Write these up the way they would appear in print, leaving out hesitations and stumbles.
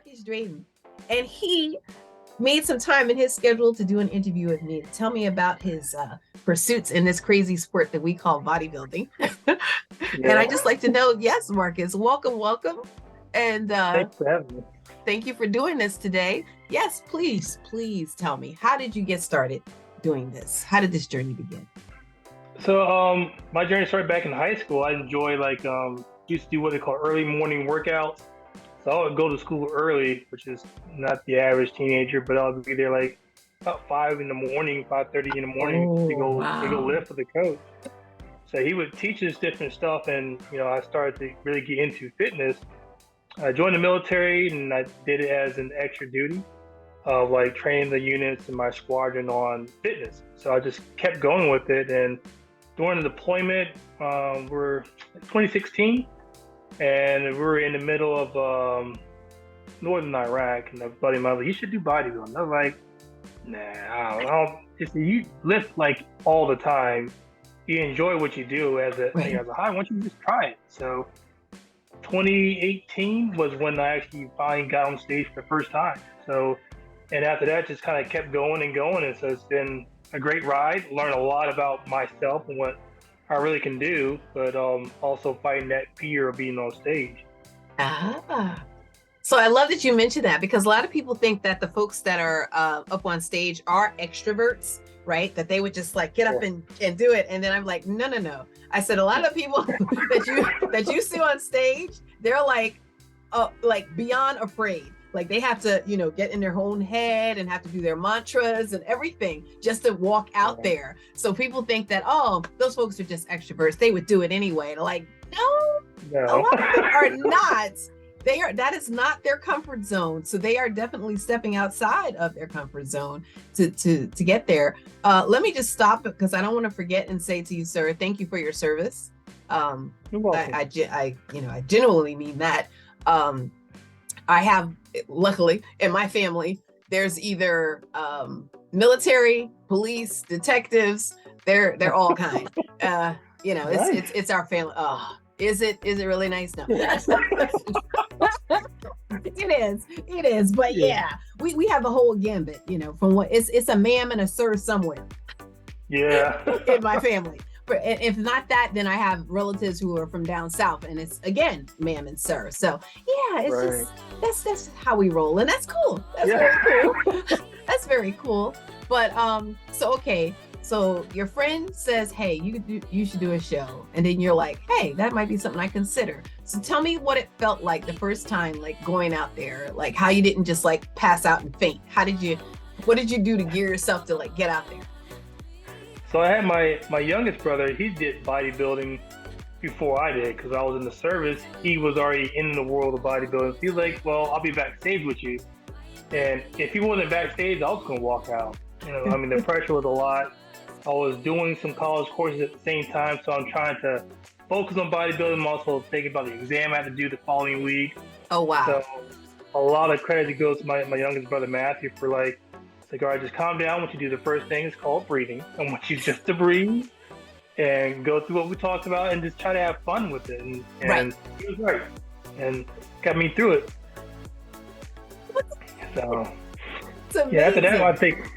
Marcus Drayton, and he made some time in his schedule to do an interview with me to tell me about his pursuits in this crazy sport that we call bodybuilding. And I just like to know, yes, Marcus, welcome. And thanks for having me. Thank you for doing this today. Yes, please tell me, how did you get started doing this? How did this journey begin? So my journey started back in high school. I enjoy used to do what they call early morning workouts. So I would go to school early, which is not the average teenager, but I would be there like about 5 in the morning, 5:30 in the morning to go lift with the coach. So he would teach us different stuff, and I started to really get into fitness. I joined the military, and I did it as an extra duty of training the units in my squadron on fitness. So I just kept going with it, and during the deployment, we're 2016. And we were in the middle of northern Iraq, and a buddy of mine was like, "You should do bodybuilding." I was like, "Nah, I don't. You lift all the time. You enjoy what you do as a hobby. Why don't you just try it?" So 2018 was when I actually finally got on stage for the first time. So, and after that, just kind of kept going and going. And so it's been a great ride. Learned a lot about myself and what I really can do, but also fighting that fear of being on stage. So I love that you mentioned that, because a lot of people think that the folks that are up on stage are extroverts, right? That they would just get up and do it. And then I'm like, no. I said, a lot of people that you see on stage, they're beyond afraid. They have to, get in their own head and have to do their mantras and everything just to walk out there. So people think that, oh, those folks are just extroverts. They would do it anyway. And no. A lot of them are not. That is not their comfort zone. So they are definitely stepping outside of their comfort zone to get there. Let me just stop, because I don't want to forget and say to you, sir, thank you for your service. You're welcome. I genuinely mean that. I have, luckily, in my family, there's either military, police, detectives. They're all kind. It's our family. Oh, is it really nice? No. It is. But yeah, we have the whole gambit. From what it's a ma'am and a sir somewhere. Yeah. In my family. But if not that, then I have relatives who are from down south, and it's again ma'am and sir. So yeah, it's just that's how we roll, and that's cool. That's very cool. That's very cool. But so your friend says, "Hey, you should do a show," and then you're like, "Hey, that might be something I consider." So tell me what it felt like the first time, going out there, how you didn't just pass out and faint. What did you do to gear yourself to get out there? So I had my youngest brother. He did bodybuilding before I did, because I was in the service. He was already in the world of bodybuilding. He was like, "Well, I'll be backstage with you." And if he wasn't backstage, I was going to walk out. The pressure was a lot. I was doing some college courses at the same time, so I'm trying to focus on bodybuilding. I'm also thinking about the exam I had to do the following week. Oh, wow. So a lot of credit goes to my youngest brother, Matthew, for all right, just calm down. I want you to do the first thing. It's called breathing. I want you just to breathe and go through what we talked about and just try to have fun with it. And he was right. And got me through it. So, after that, I think,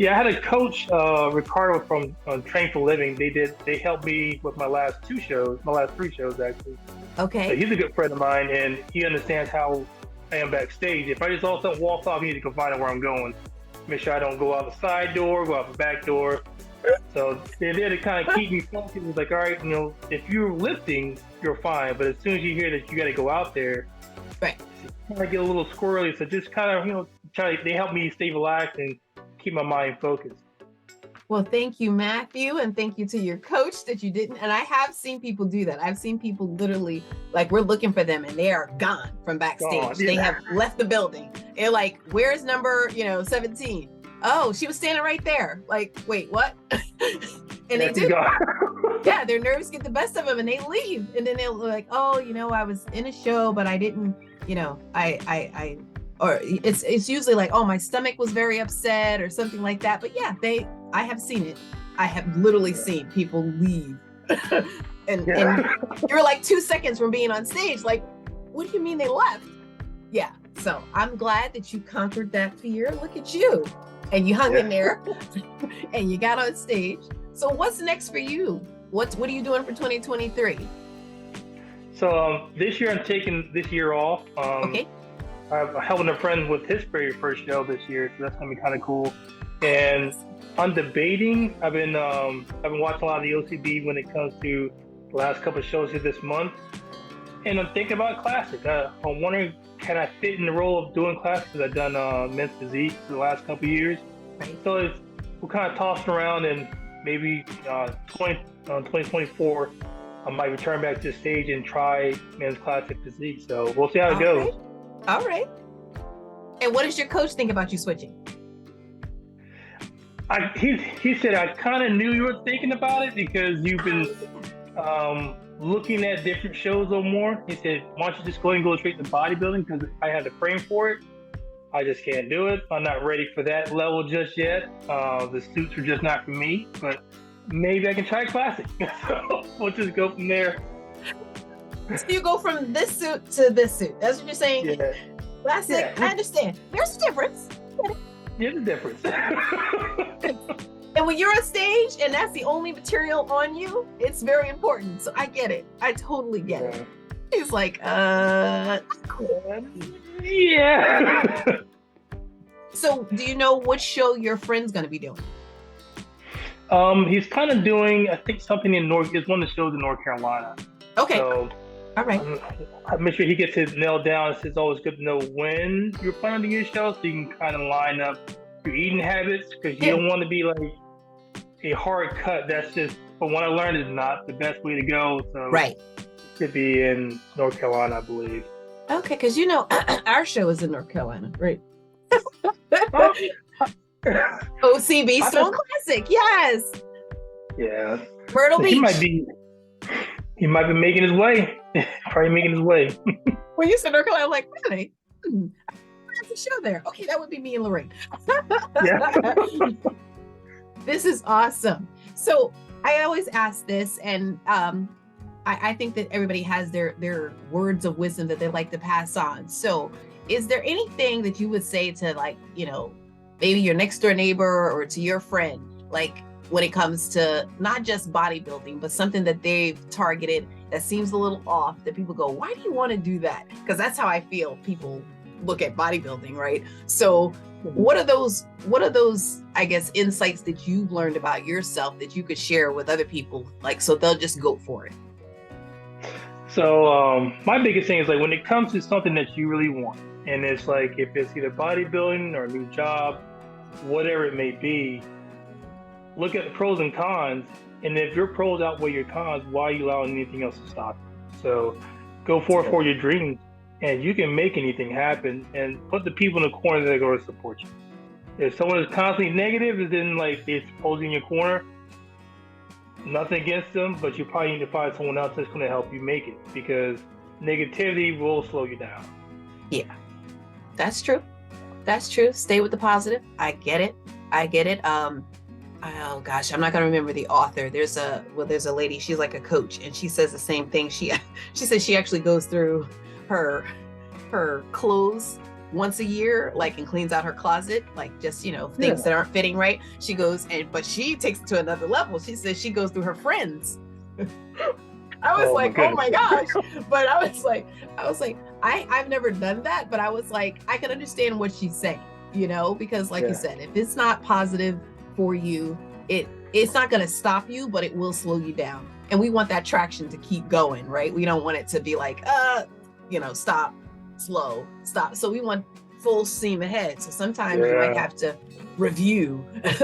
I had a coach, Ricardo from Train for Living. They helped me with my last 3 shows, actually. Okay. So he's a good friend of mine, and he understands how I am backstage. If I just all of a sudden walk off, you need to go find out where I'm going. Make sure I don't go out the side door, go out the back door. So they're there to kind of keep me focused. It's all right, if you're lifting, you're fine. But as soon as you hear that you got to go out there, right, I get a little squirrely. So just kind of, they help me stay relaxed and keep my mind focused. Well, thank you, Matthew, and thank you to your coach that you didn't. And I have seen people do that. I've seen people literally, we're looking for them, and they are gone from backstage. They have left the building. They're like, "Where's number, 17? Oh, she was standing right there." Wait, what? And they do. Yeah, their nerves get the best of them, and they leave. And then they're like, "Oh, I was in a show, but I didn't, or it's usually oh, my stomach was very upset or something like that." But yeah, I have seen it. I have literally seen people leave. and you're 2 seconds from being on stage. What do you mean they left? Yeah. So I'm glad that you conquered that fear. Look at you. And you hung in there and you got on stage. So what's next for you? What are you doing for 2023? So this year I'm taking this year off. Okay. I'm helping a friend with his very first show this year, so that's gonna be kind of cool. And on debating, I've been watching a lot of the OCB when it comes to the last couple of shows here this month, and I'm thinking about classic. I'm wondering, can I fit in the role of doing classics? I've done men's physique for the last couple of years, so we're kind of tossing around, and maybe 2024 I might return back to the stage and try men's classic physique. So we'll see how it goes. All right. And what does your coach think about you switching? He said, I kind of knew you were thinking about it because you've been looking at different shows or more. He said, why don't you just go ahead and go straight to bodybuilding, because I had the frame for it. I just can't do it. I'm not ready for that level just yet. The suits are just not for me, but maybe I can try classic. So we'll just go from there. So you go from this suit to this suit. That's what you're saying? Yeah. Classic, yeah. I understand. There's a difference. There's a difference. And when you're on stage and that's the only material on you, it's very important. So I get it. I totally get it. He's like, yeah. So do you know what show your friend's going to be doing? He's kind of doing, I think, something in it's one of the shows in North Carolina. Okay. So, all right. I make sure he gets his nailed down. It's always good to know when you're planning to do your show, so you can kind of line up your eating habits, because you don't want to be like a hard cut. That's just, from what I learned, is not the best way to go. So right. It should be in North Carolina, I believe. Okay, because our show is in North Carolina, right? OCB Stone Classic, yes. Yeah. Myrtle Beach. He might be making his way. Probably making his way. When you said North Carolina, I'm like, really? There's a show there. Okay, that would be me and Lorraine. Yeah. This is awesome. So I always ask this, and I think that everybody has their words of wisdom that they like to pass on. So is there anything that you would say to, like, maybe your next door neighbor or to your friend, like when it comes to not just bodybuilding, but something that they've targeted that seems a little off, that people go, why do you want to do that? Because that's how I feel people look at bodybuilding, right? So what are those, I guess, insights that you've learned about yourself that you could share with other people, like, so they'll just go for it? So my biggest thing is, like, when it comes to something that you really want, and it's like, if it's either bodybuilding or a new job, whatever it may be, look at the pros and cons. And if your pros outweigh your cons, why are you allowing anything else to stop you? So go forward for your dreams, and you can make anything happen, and put the people in the corner that are going to support you. If someone is constantly negative, and then like they're opposing your corner, nothing against them, but you probably need to find someone else that's going to help you make it, because negativity will slow you down. Yeah. That's true. That's true. Stay with the positive. I get it. Oh gosh, I'm not gonna remember the author. There's a lady, she's like a coach, and she says the same thing. She says she actually goes through her clothes once a year, like, and cleans out her closet, like, just, things that aren't fitting right. She goes, but she takes it to another level. She says she goes through her friends. I was like, oh my gosh. But I was like, I've never done that, but I was like, I can understand what she's saying, because like you said, if it's not positive for you, it's not going to stop you, but it will slow you down. And we want that traction to keep going, right? We don't want it to be like, stop, slow, stop. So we want full steam ahead. So sometimes you might have to review, think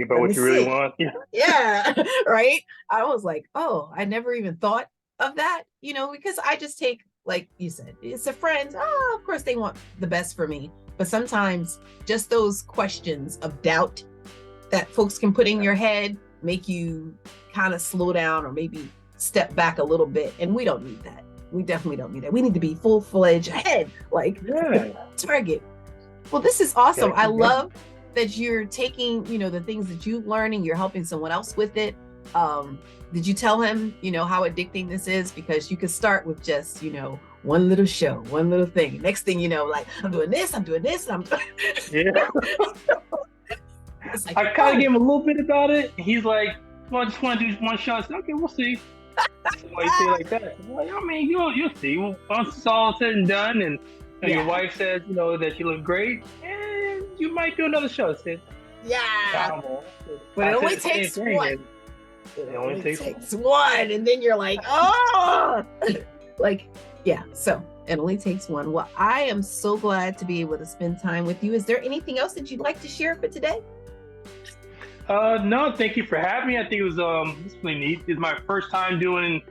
about what you really want. Yeah. Right. I was like, oh, I never even thought of that, because I just take, like you said, it's a friend. Oh, of course they want the best for me. But sometimes just those questions of doubt that folks can put in your head make you kind of slow down or maybe step back a little bit. And we don't need that. We definitely don't need that. We need to be full-fledged ahead, like target. Well, this is awesome. I love that you're taking, the things that you've learned and you're helping someone else with it. did you tell him, you know, how addicting this is? Because you could start with just, you know, one little show, one little thing. Next thing you know, like, I'm doing this, and I'm Yeah. Like, I kind of gave him a little bit about it. He's like, well, I just want to do one show. I said, okay, we'll see. Why you say it like that? I'm like, I mean, you'll see. Once it's all said and done, and your wife says, you know, that you look great, and you might do another show. I said, yeah. But it only takes one. It only takes one, and then you're like, oh, like, yeah. So it only takes one. Well, I am so glad to be able to spend time with you. Is there anything else that you'd like to share for today? No, thank you for having me. I think it was really neat. It's my first time doing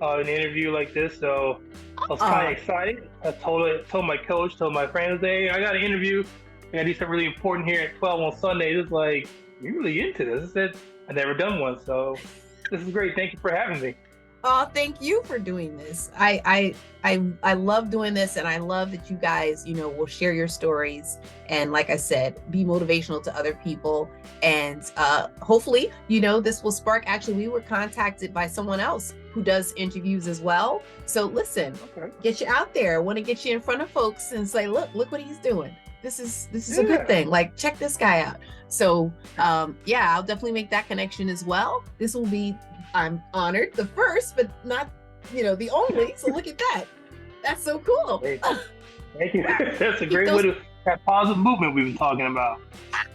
an interview like this, so I was kind of excited. I told my coach, told my friends, hey, I got an interview. I got to do something really important here at 12 on Sunday. It's like, you're really into this. I said, I've never done one, so this is great. Thank you for having me. Oh, thank you for doing this. I love doing this, and I love that you guys, you know, will share your stories and, like I said, be motivational to other people. And hopefully, you know, this will spark. Actually, we were contacted by someone else who does interviews as well. So listen, get you out there. I want to get you in front of folks and say, look what he's doing. This is a good thing. Like, check this guy out. So yeah, I'll definitely make that connection as well. This will be, I'm honored, the first, but not, you know, the only. So look at that. That's so cool. Thank you. That's a great way to that positive movement we've been talking about.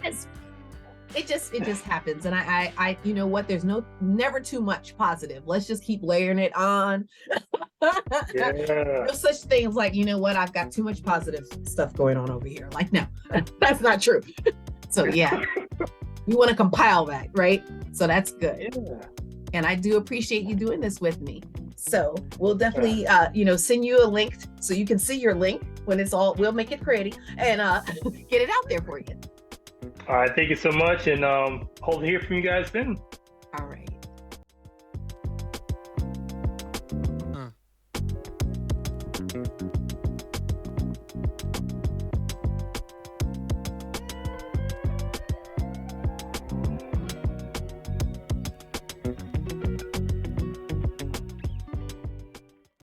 It just happens. And I you know what, there's never too much positive. Let's just keep layering it on. Yeah. No such things like, you know what, I've got too much positive stuff going on over here. Like, no, that's not true. So yeah, you want to compile that, right? So that's good. Yeah. And I do appreciate you doing this with me. So we'll definitely, you know, send you a link so you can see your link when it's all, we'll make it pretty and get it out there for you. All right. Thank you so much. And hope to hear from you guys soon.